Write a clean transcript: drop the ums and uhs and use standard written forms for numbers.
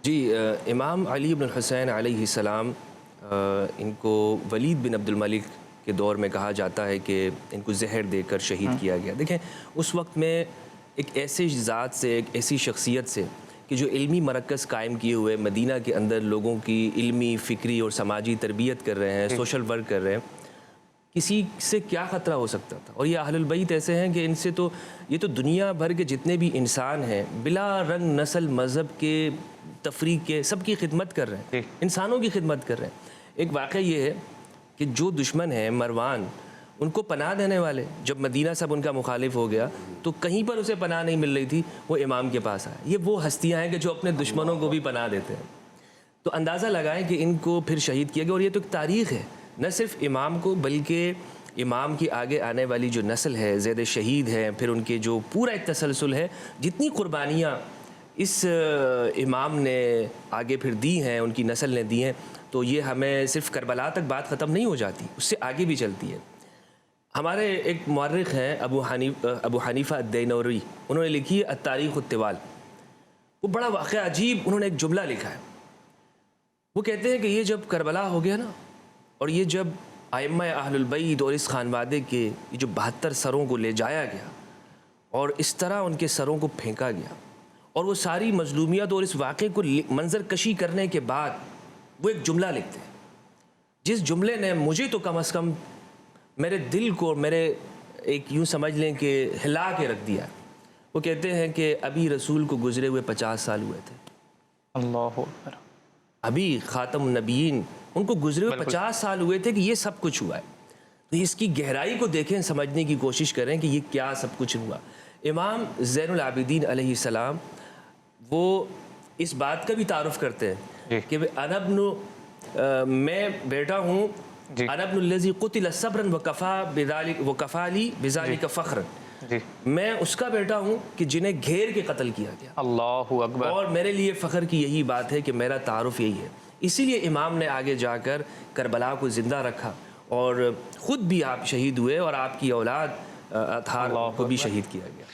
جی امام علی بن الحسین علیہ السلام ان کو ولید بن عبد الملک کے دور میں کہا جاتا ہے کہ ان کو زہر دے کر شہید کیا گیا۔ دیکھیں اس وقت میں ایک ایسے ذات سے، ایک ایسی شخصیت سے کہ جو علمی مرکز قائم کیے ہوئے مدینہ کے اندر لوگوں کی علمی، فکری اور سماجی تربیت کر رہے ہیں، سوشل ورک کر رہے ہیں، کسی سے کیا خطرہ ہو سکتا تھا؟ اور یہ اہل البیت ایسے ہیں کہ ان سے تو یہ تو دنیا بھر کے جتنے بھی انسان ہیں بلا رنگ، نسل، مذہب کے، تفریق کے، سب کی خدمت کر رہے ہیں، انسانوں کی خدمت کر رہے ہیں۔ ایک واقعہ یہ ہے کہ جو دشمن ہیں مروان، ان کو پناہ دینے والے، جب مدینہ سب ان کا مخالف ہو گیا تو کہیں پر اسے پناہ نہیں مل رہی تھی، وہ امام کے پاس آئے۔ یہ وہ ہستیاں ہیں کہ جو اپنے دشمنوں کو بھی پناہ دیتے ہیں۔ تو اندازہ لگائیں کہ ان کو پھر شہید کیا گیا، اور یہ تو ایک تاریخ ہے، نہ صرف امام کو بلکہ امام کی آگے آنے والی جو نسل ہے، زید شہید ہے، پھر ان کے جو پورا ایک تسلسل ہے، جتنی قربانیاں اس امام نے آگے پھر دی ہیں، ان کی نسل نے دی ہیں، تو یہ ہمیں صرف کربلا تک بات ختم نہیں ہو جاتی، اس سے آگے بھی چلتی ہے۔ ہمارے ایک مورخ ہیں ابو حنیفہ الدینوری، انہوں نے لکھی ہے التاریخ الطوال۔ وہ بڑا واقعہ عجیب، انہوں نے ایک جملہ لکھا ہے۔ وہ کہتے ہیں کہ یہ جب کربلا ہو گیا نا، اور یہ جب ائمہ اہل البیت اور اس خانوادے کے یہ جو 72 سروں کو لے جایا گیا اور اس طرح ان کے سروں کو پھینکا گیا، اور وہ ساری مظلومیت اور اس واقعے کو منظر کشی کرنے کے بعد وہ ایک جملہ لکھتے ہیں، جس جملے نے مجھے تو کم از کم میرے دل کو، میرے ایک یوں سمجھ لیں کہ ہلا کے رکھ دیا۔ وہ کہتے ہیں کہ ابھی رسول کو گزرے ہوئے 50 سال ہوئے تھے۔ اللہ اکبر۔ ابھی خاتم النبیین ان کو گزرے ہوئے 50 سال ہوئے تھے کہ یہ سب کچھ ہوا ہے۔ تو اس کی گہرائی کو دیکھیں، سمجھنے کی کوشش کریں کہ یہ کیا سب کچھ ہوا۔ امام زین العابدین علیہ السلام وہ اس بات کا بھی تعارف کرتے ہیں کہ انا ابن، میں بیٹا ہوں، انا ابن الذی قتل صبرا وکفی لی بذلک فخرا، میں اس کا بیٹا ہوں کہ جنہیں گھیر کے قتل کیا گیا۔ اللہ اکبر۔ اور میرے لیے فخر کی یہی بات ہے کہ میرا تعارف یہی ہے۔ اسی لیے امام نے آگے جا کر کربلا کو زندہ رکھا، اور خود بھی آپ شہید ہوئے اور آپ کی اولاد اطہار کو بھی شہید کیا گیا۔